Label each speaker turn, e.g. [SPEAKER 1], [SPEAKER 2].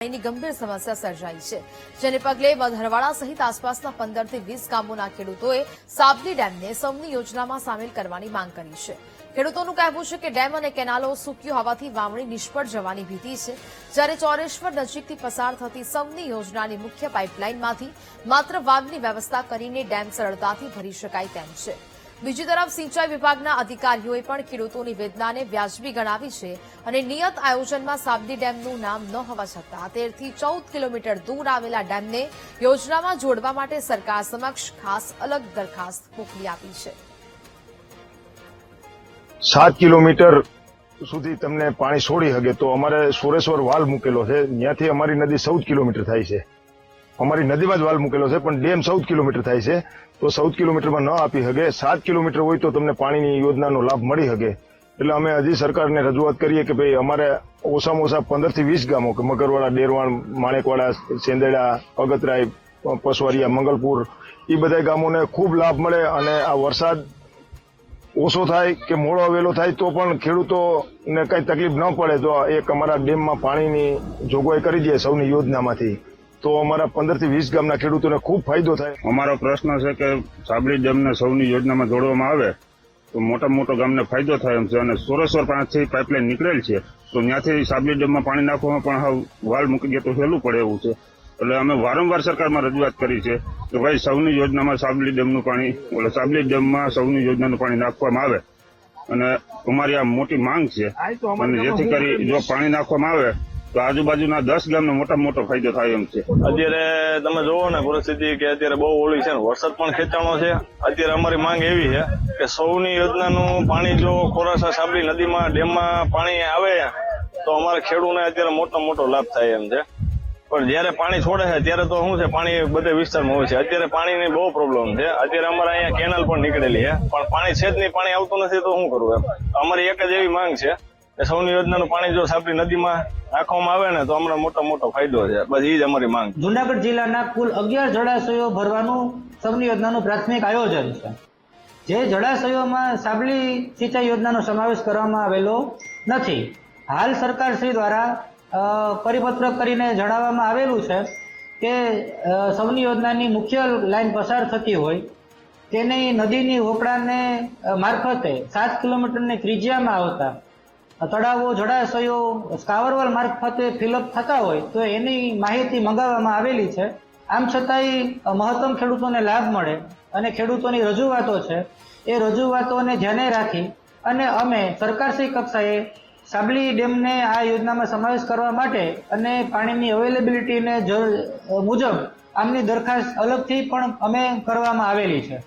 [SPEAKER 1] ની ગંભીર સમસ્યા સર્જાઈ છે, જેને પગલે મધરવાડા સહિત આસપાસના 15 થી 20 ગામોના ખેડૂતોએ સાબલી ડેમને સૌની યોજનામાં સામેલ કરવાની માંગ કરી છે। ખેડૂતોનું કહેવું છે કે ડેમ અને કેનાલો સૂક્યું હોવાથી વાવણી નિષ્ફળ જવાની ભીતિ છે, જ્યારે ચોરેશ્વર નજીકથી પસાર થતી સૌની યોજનાની મુખ્ય પાઇપલાઇનમાંથી માત્ર વાવની વ્યવસ્થા કરીને ડેમ સરળતાથી ભરી શકાય તેમ છે। બીજી તરફ સિંચાઈ વિભાગના અધિકારીઓએ પણ ખેડૂતોની વેદનાને વ્યાજબી ગણાવી છે અને નિયત આયોજનમાં સાબલી ડેમનું નામ ન હોવા છતાં 13 થી 14 કિલોમીટર દૂર આવેલા ડેમને યોજનામાં જોડવા માટે સરકાર સમક્ષ ખાસ અલગ દરખાસ્ત મોકલી આપી છે।
[SPEAKER 2] 7 કિલોમીટર સુધી તમને પાણી છોડી શકે તો અમારે સોરેશ્વર વાલ મૂકેલો છે, ત્યાંથી અમારી નદી 14 કિલોમીટર થાય છે। અમારી નદીમાં જ વાલ મૂકેલો છે, પણ ડેમ 14 કિલોમીટર થાય છે, તો 14 કિલોમીટરમાં ન આપી શકે। 7 કિલોમીટર હોય તો તમને પાણીની યોજનાનો લાભ મળી શકે। એટલે અમે હજી સરકારને રજૂઆત કરીએ કે ભાઈ અમારે ઓછામાં ઓછા 15 થી 20 ગામો કે મગરવાડા, ડેરવાણ, માણેકવાડા, સેંદેડા, અગતરાય, પસવારિયા, મંગલપુર એ બધા ગામોને ખૂબ લાભ મળે અને આ વરસાદ ઓછો થાય કે મોડો આવેલો થાય તો પણ ખેડૂતોને કઈ તકલીફ ન પડે। તો એક અમારા ડેમમાં પાણીની જોગવાઈ કરી દે સૌની યોજનામાંથી તો અમારા 15 થી 20 ગામના ખેડૂતોને ખૂબ ફાયદો થાય।
[SPEAKER 3] અમારો પ્રશ્ન છે કે સાબલી ડેમને સૌની યોજનામાં જોડવામાં આવે તો મોટા ગામને ફાયદો થાય એમ છે અને સોરેશ્વર પાસેથી પાઇપલાઇન નીકળેલ છે, તો ત્યાંથી સાબલી ડેમમાં પાણી નાખવામાં પણ વાલ મૂકી દે તો સહેલું પડે એવું છે। એટલે અમે વારંવાર સરકારમાં રજૂઆત કરી છે કે ભાઈ સૌની યોજનામાં સાબલી ડેમનું પાણી સાબલી ડેમમાં સૌની યોજનાનું પાણી નાખવામાં આવે અને અમારી આ મોટી માંગ છે અને જેથી કરી જો પાણી નાખવામાં આવે તો આજુબાજુના 10 ગામને મોટો ફાયદો થાય એમ છે।
[SPEAKER 4] અત્યારે તમે જોવો ને પરિસ્થિતિ કે અત્યારે બહુ ઓલી છે, વરસાદ પણ ખેંચાણો છે। અત્યારે અમારી માંગ એવી છે કે સૌની યોજનાનું પાણી જો ખોરાસા સાબલી નદીમાં ડેમમાં પાણી આવે તો અમારા ખેડૂતોને અત્યારે મોટો લાભ થાય એમ છે, પણ જયારે પાણી છોડે છે ત્યારે તો શું છે પાણી બધે વિસ્તારમાં હોય છે। અત્યારે પાણીની બહુ પ્રોબ્લેમ છે। અત્યારે અમારે અહીંયા કેનાલ પણ નીકળેલી છે, પણ પાણી છે જ નહીં, પાણી આવતું નથી તો શું કરવું એમ। અમારી એક જ એવી માંગ છે કે સૌની યોજનાનું પાણી જો સાબલી નદીમાં રાખવામાં આવે ને તો અમને મોટો ફાયદો છે, બસ એ જ અમારી માંગ।
[SPEAKER 5] જૂનાગઢ જિલ્લાના કુલ 11 જળાશયો ભરવાનું સૌની યોજનાનું પ્રાથમિક આયોજન છે, જે જળાશયોમાં સાબલી સિંચાઈ યોજનાનો સમાવેશ કરવામાં આવેલો નથી। હાલ સરકાર શ્રી દ્વારા પરિપત્ર કરીને જણાવવામાં આવેલું છે કે સૌની યોજનાની મુખ્ય લાઈન પસાર થતી હોય તેની નદીની હોકળાને મારફતે 7 કિલોમીટરની ત્રિજ્યામાં આવતા તળાવો, જળાશયો સ્કાવરવાલ મારફતે ફિલઅપ થતા હોય તો એની માહિતી મંગાવવામાં આવેલી છે। આમ છતાંય મહત્તમ ખેડૂતોને લાભ મળે અને ખેડૂતોની રજૂઆતો છે એ રજૂઆતોને ધ્યાને રાખી અને અમે સરકારશ્રી કક્ષાએ સાબલી ડેમને આ યોજનામાં સમાવેશ કરવા માટે અને પાણીની અવેલેબિલિટીને મુજબ આમની દરખાસ્ત અલગથી પણ અમે કરવામાં આવેલી છે।